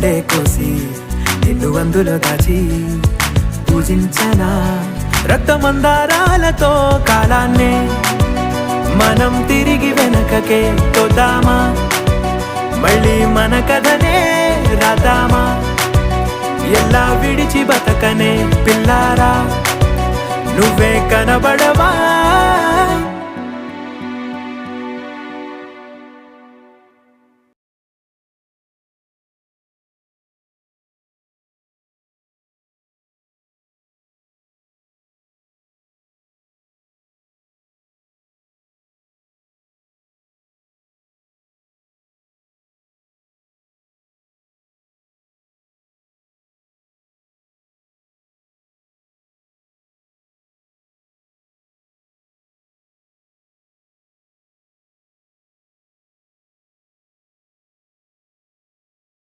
గుండె కోసి నిన్ను అందులో దాచి పూజించనా రక్తమందారాలతో కాలాన్నే మనం తిరిగి వెనకకే తోద్దామా మళ్ళీ మన కథనే రాద్దామా ఎలా విడిచి బతకనే పిల్లారా నువ్వే కనబడవా